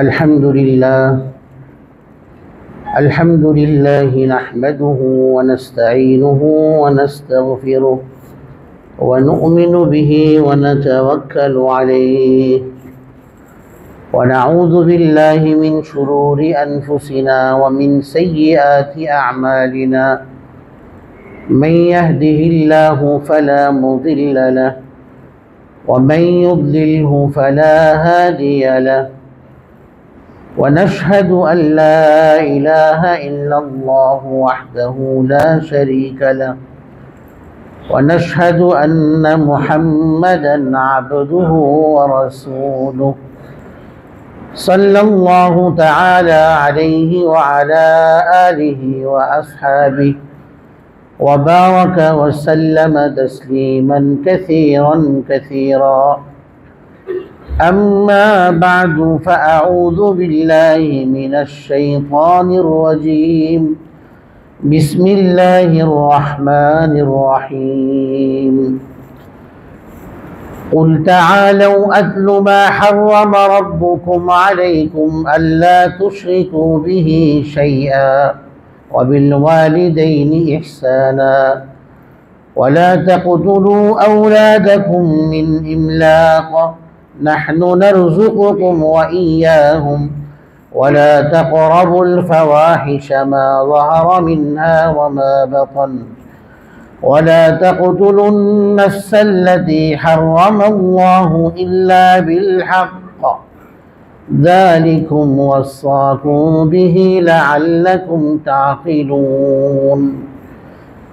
الحمد لله نحمده ونستعينه ونستغفره ونؤمن به ونتوكل عليه ونعوذ بالله من شرور أنفسنا ومن سيئات أعمالنا من يهده الله فلا مضل له ومن يضلله فلا هادي له ونشهد أن لا إله إلا الله وحده لا شريك له ونشهد أن محمدا عبده ورسوله صلى الله تعالى عليه وعلى آله وأصحابه وبارك وسلم تسليما كثيرا كثيرا. أما بعد فأعوذ بالله من الشيطان الرجيم. بسم الله الرحمن الرحيم. قل تعالوا أتل ما حرم ربكم عليكم ألا تشركوا به شيئا وبالوالدين إحسانا ولا تقتلوا أولادكم من إملاق نحن نرزقكم وإياهم ولا تقربوا الفواحش ما ظهر منها وما بطن ولا تقتلوا النفس التي حرم الله إلا بالحق ذلكم وصاكم به لعلكم تعقلون.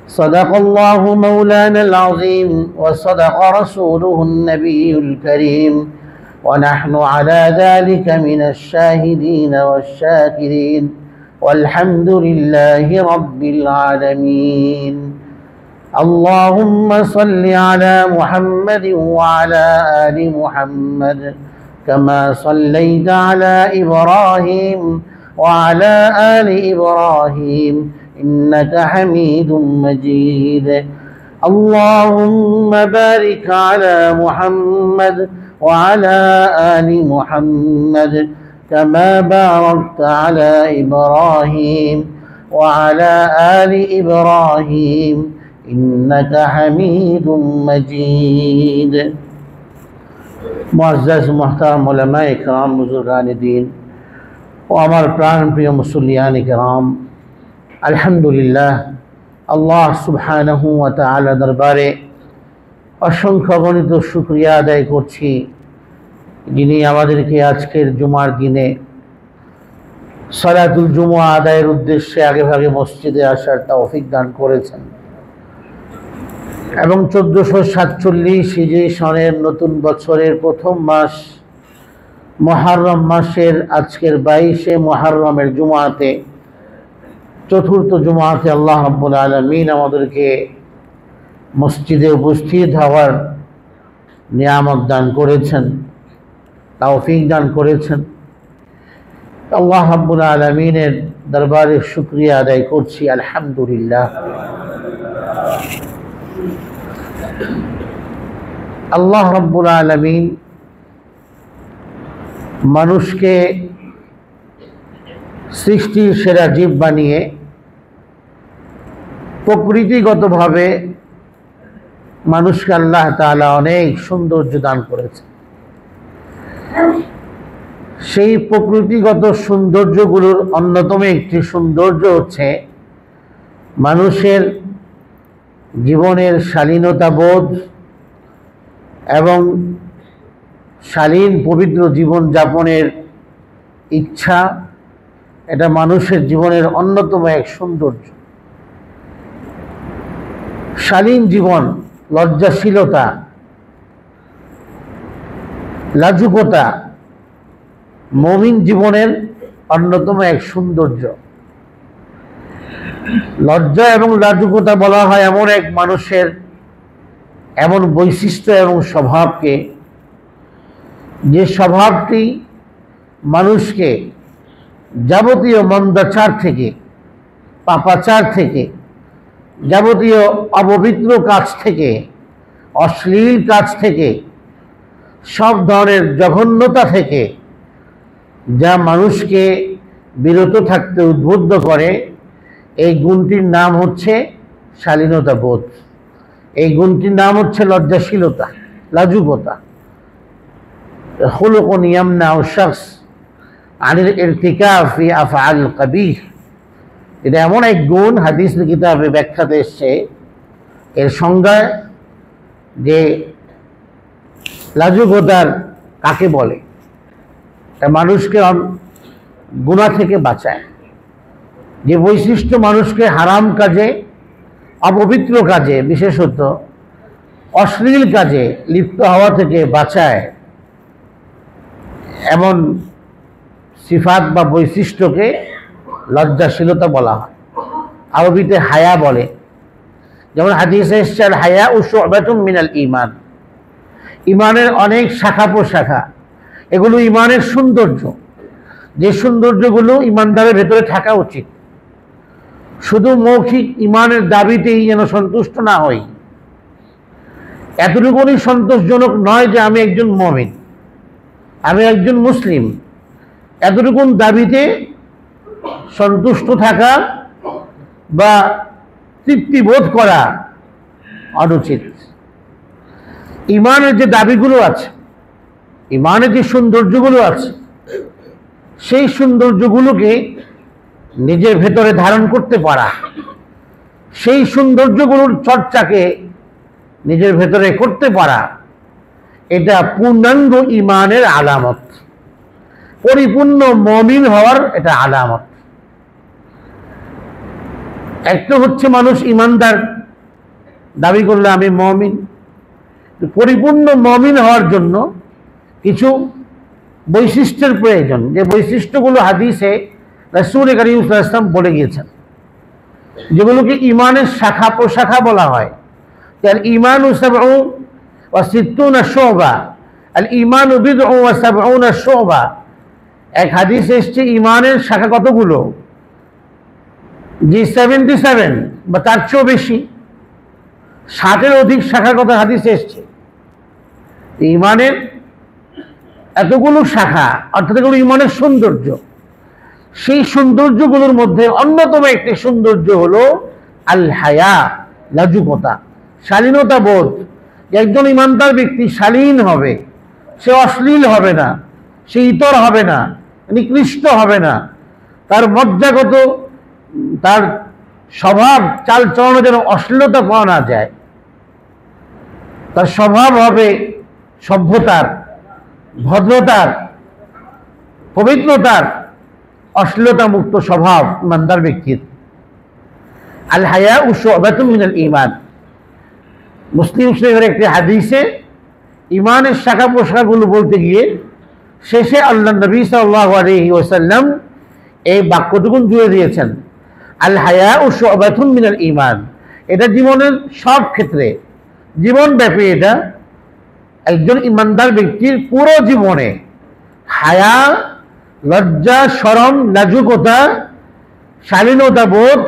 صدق الله مولانا العظيم وصدق رسوله النبي الكريم ونحن على ذلك من الشاهدين والشاكرين والحمد لله رب العالمين. اللهم صل على محمد وعلى آل محمد كما صليت على إبراهيم وعلى آل إبراهيم إنك حميد مجيد. اللهم بارك على محمد وعلى آل محمد كما باركت على إبراهيم وعلى آل إبراهيم إنك حميد مجيد. मुअज़्ज़ज़ मुहतरम उलमाए किराम बुजुर्गान दीन ও আমার প্রাণপ্রিয় মুসল্লিয়ান কিরাম, আলহামদুলিল্লাহ আল্লাহ সুবহানাহু ওয়া তাআলা দরবারে অসংখ্য গণিত শুকরিয়া আদায় করছি, যিনি আমাদেরকে আজকের জুমার দিনে সালাতুল জুমা আদায়ের উদ্দেশ্যে আগেভাগে মসজিদে আসার তৌফিক দান করেছেন এবং 1447 হিজরি সনের নতুন বছরের প্রথম মাস মুহররম মাসের আজকের 22শে মুহররমের জুমাতে, চতুর্থ জুমাতে আল্লাহ রাব্বুল আলামিন আমাদেরকে মসজিদে উপস্থিত হওয়ার নিয়ামত দান করেছেন, তৌফিক দান করেছেন। আল্লাহ রাব্বুল আলামিনের দরবারে শুকরিয়া আদায় করছি, আলহামদুলিল্লাহ। আল্লাহ রাব্বুল আলামিন মানুষকে সৃষ্টির সেরা জীব বানিয়ে প্রকৃতিগতভাবে মানুষকে আল্লাহ তাআলা অনেক সৌন্দর্য দান করেছে। সেই প্রকৃতিগত সৌন্দর্যগুলোর অন্যতম একটি সৌন্দর্য হচ্ছে মানুষের জীবনের শালীনতা বোধ এবং শালীন পবিত্র জীবন যাপনের ইচ্ছা। এটা মানুষের জীবনের অন্যতম এক সৌন্দর্য। শালীন জীবন, লজ্জাশীলতা, লাজুকতা মুমিন জীবনের অন্যতম এক সৌন্দর্য। লজ্জা এবং লাজুকতা বলা হয় এমন এক মানুষের এমন বৈশিষ্ট্য এবং স্বভাবকে, যে স্বভাবটি মানুষকে যাবতীয় মন্দাচার থেকে, পাপাচার থেকে, যাবতীয় অপবিত্র কাজ থেকে, অশ্লীল কাজ থেকে সব ধরনের জঘন্যতা থেকে যা মানুষকে বিরত থাকতে উদ্বুদ্ধ করে, এই গুণটির নাম হচ্ছে শালীনতা বোধ। এই গুণটির নাম হচ্ছে লজ্জাশীলতা, লাজুকতা। খুলুকুন ইয়ামনাউ শাখস আনিল ইরতিকাব ফি আফআল কাবীহ। এটা এমন এক গুণ, হাদিস কিতাবে ব্যাখ্যাতে এসছে এর সংজ্ঞা, যে লাজুকতার কাকে বলে। তা মানুষকে গুনাহ থেকে বাঁচায়। যে বৈশিষ্ট্য মানুষকে হারাম কাজে, অপবিত্র কাজে, বিশেষত অশ্লীল কাজে লিপ্ত হওয়া থেকে বাঁচায়, এমন সিফাত বা বৈশিষ্ট্যকে লজ্জাশীলতা বলা হয়। আরবিতে হায়া বলে। যেমন হাদিসে এসছে আল হায়াউ শু'বাতুম মিনাল ঈমান। ঈমানের অনেক শাখা প্রশাখা, এগুলো ঈমানের সৌন্দর্য। যে সৌন্দর্যগুলো ঈমানদারের ভেতরে থাকা উচিত। শুধু মৌখিক ঈমানের দাবিতেই যেন সন্তুষ্ট না হই। এতটুকুনি সন্তোষজনক নয় যে আমি একজন মুমিন, আমি একজন মুসলিম। এতটুকুন দাবিতে সন্তুষ্ট থাকা বা তৃপ্তি বোধ করা অনুচিত। ঈমানের যে দাবিগুলো আছে, ঈমানের যে সৌন্দর্যগুলো আছে, সেই সৌন্দর্যগুলোকে নিজের ভেতরে ধারণ করতে পারা, সেই সৌন্দর্যগুলোর চর্চাকে নিজের ভেতরে করতে পারা, এটা পূর্ণাঙ্গ ঈমানের আলামত, পরিপূর্ণ মুমিন হওয়ার এটা আলামত। একটা হচ্ছে মানুষ ঈমানদার দাবি করলে আমি মুমিন। পরিপূর্ণ মুমিন হওয়ার জন্য কিছু বৈশিষ্ট্যের প্রয়োজন, যে বৈশিষ্ট্যগুলো হাদিসে রাসূল কারীম সাল্লাল্লাহু আলাইহি ওয়াসাল্লাম বলে গিয়েছেন, যেগুলোকে ঈমানের শাখা প্রশাখা বলা হয়। আল ঈমানু সাবউ ওয়া সিত্তুনা শু'বা, আল ঈমানু বিদউ ওয়া সাবউনা শু'বা। এক হাদিসে এসেছে ঈমানের শাখা কতগুলো? জি 77 বা তার চেয়েও বেশি, 60-এর অধিক শাখার কথা হাদিসে এসেছে। ঈমানের এতগুলো শাখা, অর্থাৎ এগুলো ঈমানের সৌন্দর্য। সেই সৌন্দর্যগুলোর মধ্যে অন্যতম একটি সৌন্দর্য হলো আল হায়া, লাজুকতা, শালীনতা বোধ। একজন ঈমানদার ব্যক্তি শালীন হবে, সে অশ্লীল হবে না, সে ইতর হবে না, নিকৃষ্ট হবে না। তার মজ্জাগত, তার স্বভাব চালচলনে যেন অশ্লীলতা পাওয়া না যায়। তার স্বভাব হবে সভ্যতার, ভদ্রতার, পবিত্রতার, অশ্লীলতা মুক্ত স্বভাব ঈমানদার ব্যক্তির। আল হায়াউ শু'বাতুম মিনাল ঈমান। মুসলিম শরীফের একটি হাদিসে ঈমানের শাখা প্রশাখাগুলো বলতে গিয়ে শেষে আল্লাহ নবী সাল্লাল্লাহু আলাইহি ওয়াসাল্লাম এই বাক্যটুকু জুড়ে দিয়েছেন, আল হায়াউ শু'বাতুম মিনাল ঈমান। এটা জীবনের সব ক্ষেত্রে, জীবনব্যাপী, এটা একজন ঈমানদার ব্যক্তির পুরো জীবনে হায়া, লজ্জা, শরম, লাজুকতা, শালীনতা বোধ,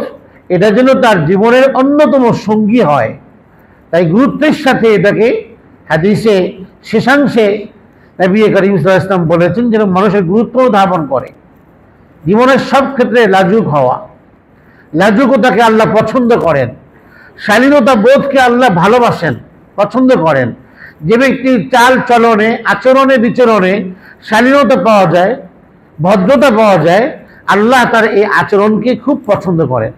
এটা যেন তার জীবনের অন্যতম সঙ্গী হয়। তাই গুরুত্বের সাথে এটাকে হাদিসে শেষাংশে নবী করিম সাল্লাল্লাহু আলাইহি ওয়াসাল্লাম বলেছেন যেন মানুষের গুরুত্ব ধারণ করে। জীবনের সব ক্ষেত্রে লাজুক হওয়া, লাজুকতাকে আল্লাহ পছন্দ করেন, শালীনতা বোধকে আল্লাহ ভালোবাসেন, পছন্দ করেন। যে ব্যক্তির চাল চলনে, আচরণে, বিচরণে শালীনতা পাওয়া যায়, ভদ্রতা পাওয়া যায়, আল্লাহ তার এই আচরণকে খুব পছন্দ করেন।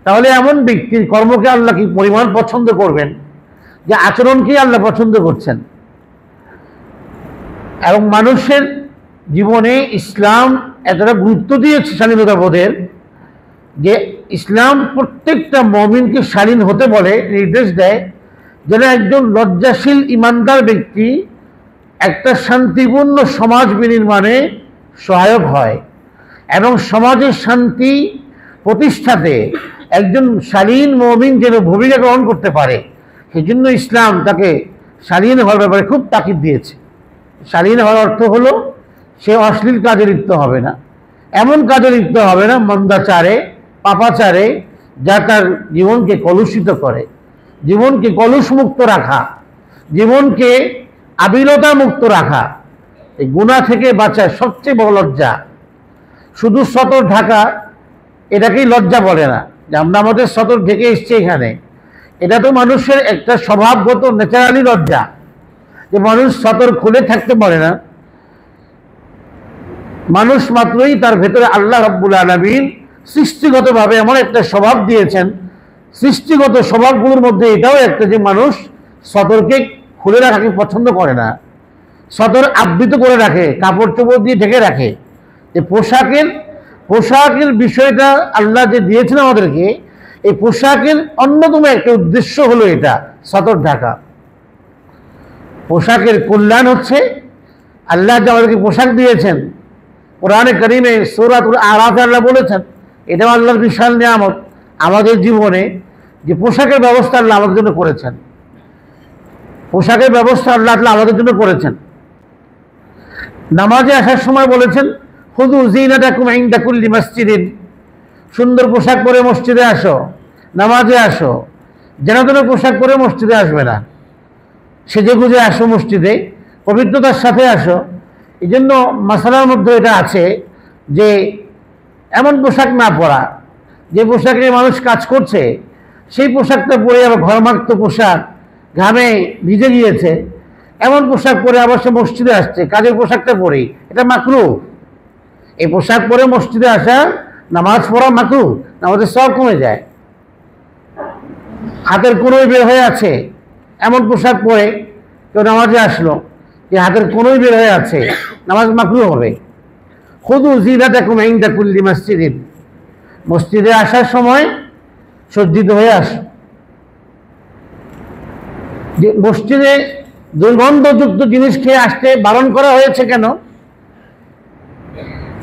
তাহলে এমন ব্যক্তির কর্মকে আল্লাহ কি পরিমাণ পছন্দ করবেন, যে আচরণকেই আল্লাহ পছন্দ করছেন। এবং মানুষের জীবনে ইসলাম এতটা গুরুত্ব দিয়েছে শালীনতা বোধের, যে ইসলাম প্রত্যেকটা মুমিনকে শালীন হতে বলে, নির্দেশ দেয়, যেন একজন লজ্জাশীল ঈমানদার ব্যক্তি একটা শান্তিপূর্ণ সমাজ বিনির্মাণে সহায়ক হয় এবং সমাজের শান্তি প্রতিষ্ঠাতে একজন শালীন মুমিন যেন ভূমিকা গ্রহণ করতে পারে, সেজন্য ইসলাম তাকে শালীন হওয়ার ব্যাপারে খুব তাকিদ দিয়েছে। শালীন হওয়ার অর্থ হলো সে অশ্লীল কাজে লিপ্ত হবে না, এমন কাজে লিপ্ত হবে না, মন্দাচারে, পাপাচারে, যা তার জীবনকে কলুষিত করে। জীবনকে কলুষমুক্ত রাখা, জীবনকে আবিলতা মুক্ত রাখা, এই গুনাহ থেকে বাঁচা সবচেয়ে বড় লজ্জা। শুধু সতর ঢাকা এটাকেই লজ্জা বলে না, যে আমরা আমাদের সতর ঢেকে এসছি এখানে, এটা তো মানুষের একটা স্বভাবগত ন্যাচারালি লজ্জা, যে মানুষ সতর খুলে থাকতে পারে না। মানুষ মাত্রই তার ভেতরে আল্লাহ রাব্বুল আলামিন সৃষ্টিগতভাবে এমন একটা স্বভাব দিয়েছেন, সৃষ্টিগত স্বভাবগুলোর মধ্যে এটাও একটা, যে মানুষ সতরকে খুলে রাখাকে পছন্দ করে না, সতর আবৃত করে রাখে, কাপড় চোপড় দিয়ে ঢেকে রাখে। যে পোশাকের বিষয়টা আল্লাহ যে দিয়েছেন আমাদেরকে, এই পোশাকের অন্যতম একটা উদ্দেশ্য হলো এটা, সতর ঢাকা। পোশাকের কল্যাণ হচ্ছে, আল্লাহ যে আমাদেরকে পোশাক দিয়েছেন, কোরআনে কারিমে সূরাতুল আরাফে আল্লাহ বলেছেন, এটাও আল্লাহর বিশাল নিয়ামত আমাদের জীবনে, যে পোশাকের ব্যবস্থা আল্লাহ আমাদের জন্য করেছেন। পোশাকের ব্যবস্থা আল্লাহ আমাদের জন্য করেছেন। নামাজে আসার সময় বলেছেন, খুযু যীনাতাকুম ইনদা কুল্লি মাসজিদিন, সুন্দর পোশাক পরে মসজিদে আসো, নামাজে আসো। যেন তেন পোশাক পরে মসজিদে আসবে না, সেজে গুজে আসো মসজিদে, পবিত্রতার সাথে আসো। এই জন্য মাসালার মধ্যে এটা আছে যে এমন পোশাক না পরা, যে পোশাকে মানুষ কাজ করছে সেই পোশাকটা পরে আবার ঘরমাক্ত পোশাক, ঘামে ভিজে গিয়েছে, এমন পোশাক পরে আবার সে মসজিদে আসছে, কাজের পোশাকটা পরেই, এটা মাকরুহ। এই পোশাক পরে মসজিদে আসা, নামাজ পড়া মাকরুহ, নামাজের সওয়াব কমে যায়। হাতের কোনোই বের হয়ে আছে, এমন পোশাক পরে কেউ নামাজে আসলো, যে হাতের কোনোই বের হয়ে আছে, নামাজ মাকরুহ হবে। খুযু যীনাতাকুম ইনদা কুল্লি মাসজিদিন, মসজিদে আসার সময় সজ্জিত হয়ে আসো। যে মসজিদে দুর্গন্ধযুক্ত জিনিস খেয়ে আসতে বারণ করা হয়েছে কেন?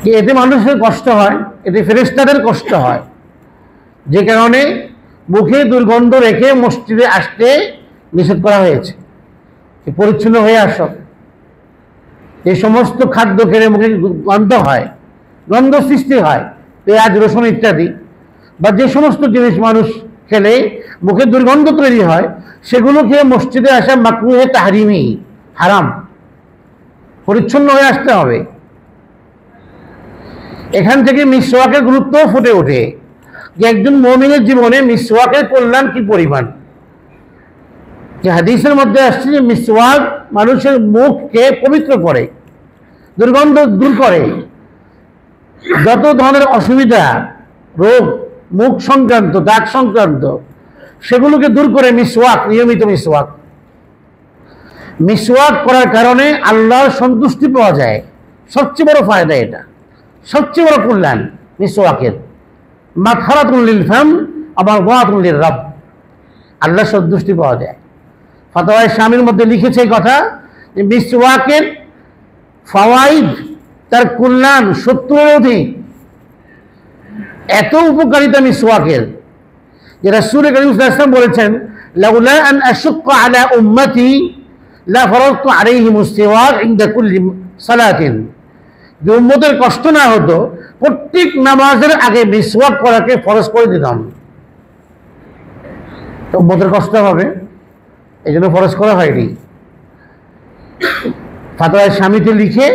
যে এতে মানুষের কষ্ট হয়, এতে ফেরেশতাদের কষ্ট হয়, যে কারণে মুখে দুর্গন্ধ রেখে মসজিদে আসতে নিষেধ করা হয়েছে। পরিচ্ছন্ন হয়ে আসো। যে সমস্ত খাদ্য খেলে মুখে গন্ধ হয়, গন্ধ সৃষ্টি হয়, পেঁয়াজ রসুন ইত্যাদি, বা যে সমস্ত জিনিস মানুষ খেলে মুখে দুর্গন্ধ তৈরি হয়, সেগুলো খেয়ে মসজিদে আসা মাকরুহে তাহরিমি, হারাম। পরিচ্ছন্ন হয়ে আসতে হবে। এখান থেকে মিসওয়াকের গুরুত্বও ফুটে ওঠে, যে একজন মুমিনের জীবনে মিসওয়াকের কল্যাণ কি পরিমাণ। যে হাদিসের মধ্যে আসছে যে মিসওয়াক মানুষের মুখকে পবিত্র করে, দুর্গন্ধ দূর করে, যত ধরনের অসুবিধা, রোগ, মুখ সংক্রান্ত, দাগ সংক্রান্ত, সেগুলোকে দূর করে মিসওয়াক, নিয়মিত মিসওয়াক করার কারণে আল্লাহর সন্তুষ্টি পাওয়া যায়। সবচেয়ে বড় ফায়দা এটা, সবচেয়ে বড় কল্যাণ মিসওয়াকের। মাগফিরাতুল লিল ফাম ওয়া মারদাতুল লির রাব, আল্লাহর সন্তুষ্টি পাওয়া যায়। ফাতওয়ায়ে শামির মধ্যে লিখেছে এই কথা, যে মিসওয়াকের ফাওয়াইদ, তার কল্যাণ 70-এর অধিক। এত উপকারিতা মিসওয়াকের, যে রাসূল কারীম সাল্লাল্লাহু আলাইহি ওয়াসাল্লাম বলেছেন, লাউলা আন আশুক্কা আলা উম্মতি লা ফারাদতু আলাইহিমুস সিওয়াক ইনদা কুল্লি সালাতিন। যে উম্মতের কষ্ট না হতো, প্রত্যেক নামাজের আগে মিসওয়াক করাকে ফরজ করে দিতাম। তো উম্মতের কষ্ট হবে, এই জন্য ফরজ করা হয়নি। ফাতওয়ায়ে শামিতে লিখে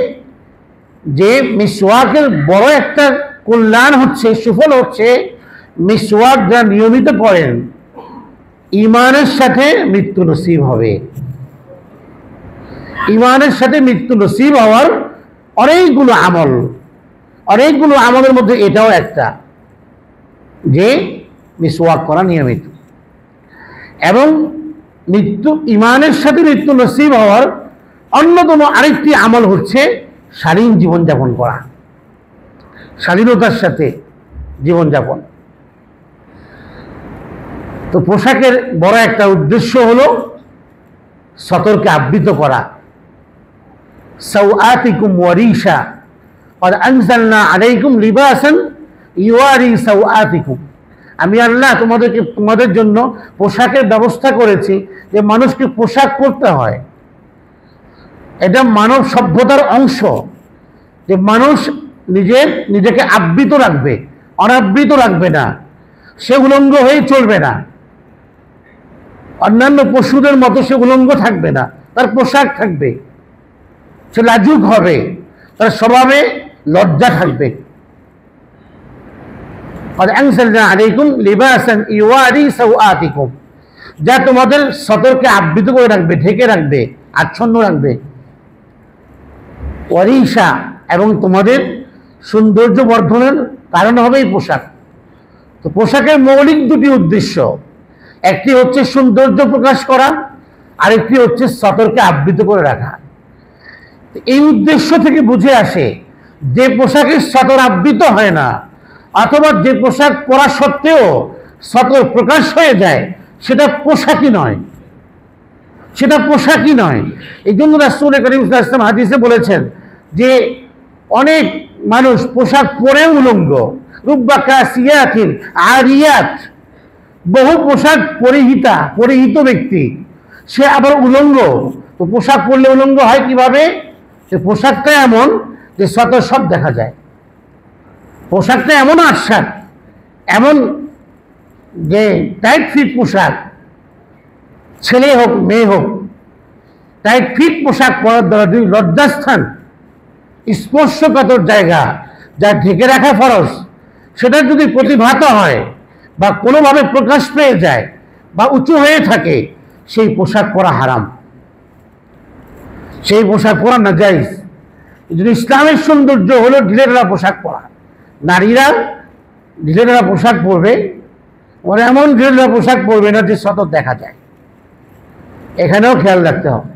যে মিসওয়াকের বড় একটা কল্যাণ হচ্ছে, সুফল হচ্ছে, মিসওয়াক যারা নিয়মিত করেন, ঈমানের সাথে মৃত্যু নসিব হবে। ঈমানের সাথে মৃত্যু নসিব হওয়ার অনেকগুলো আমলের মধ্যে এটাও একটা, যে মিসওয়াক করা নিয়মিত। এবং ঈমানের সাথে মৃত্যু নসিব হওয়ার অন্যতম আরেকটি আমল হচ্ছে স্বাধীন জীবনযাপন করা, স্বাধীনতার সাথে জীবনযাপন। তো পোশাকের বড় একটা উদ্দেশ্য হলো সতরকে আবৃত করা। সাওআতিকুম ওয়ারিশা ক্বাদ আনজালনা আলাইকুম লিবাসান ইউয়ারি সাওআতিকুম, আমি আল্লাহ তোমাদের জন্য পোশাকের ব্যবস্থা করেছি, যে মানুষকে পোশাক পরতে হয়। এটা মানব সভ্যতার অংশ, যে মানুষ নিজেকে আবৃত রাখবে, অনাবৃত রাখবে না, সে উলঙ্গ হয়ে চলবে না, অন্যান্য পশুদের মতো সে উলঙ্গ থাকবে না, তার পোশাক থাকবে, সে লাজুক হবে, তার স্বভাবে লজ্জা থাকবে। যা তোমাদের সতর্কে আবৃত করে রাখবে, ঢেকে রাখবে, আচ্ছন্ন রাখবে। ওয়ারিশা, এবং তোমাদের সৌন্দর্য বর্ধনের কারণ হবে এই পোশাক। তো পোশাকের মৌলিক দুটি উদ্দেশ্য, একটি হচ্ছে সৌন্দর্য প্রকাশ করা, আরেকটি হচ্ছে সতর্কে আবৃত করে রাখা। এই উদ্দেশ্য থেকে বুঝে আসে যে পোশাকের সতর আবৃত হয় না, অথবা যে পোশাক পরা সত্ত্বেও সতর প্রকাশ হয়ে যায়, সেটা পোশাকই নয়, সেটা পোশাকই নয়। এই জন্য রাসূল করিম সাল্লাল্লাহু আলাইহি ওয়াসাল্লাম হাদিসে বলেছেন যে অনেক মানুষ পোশাক পরে উলঙ্গ, রুব্বা কাসিয়াতিন আরিয়াত, বহু পোশাক পরিহিত ব্যক্তি, সে আবার উলঙ্গ। তো পোশাক পরলে উলঙ্গ হয় কিভাবে? যে পোশাকটা এমন যে সতর সব দেখা যায়, পোশাকটা এমন আশ্বাদ, এমন যে টাইট ফিট পোশাক, ছেলে হোক মেয়ে হোক, টাইট ফিট পোশাক পরার দ্বারা যদি লজ্জাস্থান, স্পর্শকাতর জায়গা যা ঢেকে রাখা ফরজ, সেটা যদি প্রতিভাত হয় বা কোনোভাবে প্রকাশ পেয়ে যায় বা উঁচু হয়ে থাকে, সেই পোশাক পরা হারাম, সেই পোশাক পরা নাজাইজ। যদি ইসলামের সৌন্দর্য হলো ঢিলেঢালা পোশাক পরা, নারীরা ঢিলেঢালা পোশাক পরবে, ওরা এমন ঢিলেঢালা পোশাক পরবে না যে সতত দেখা যায়। এখানেও খেয়াল রাখতে হবে।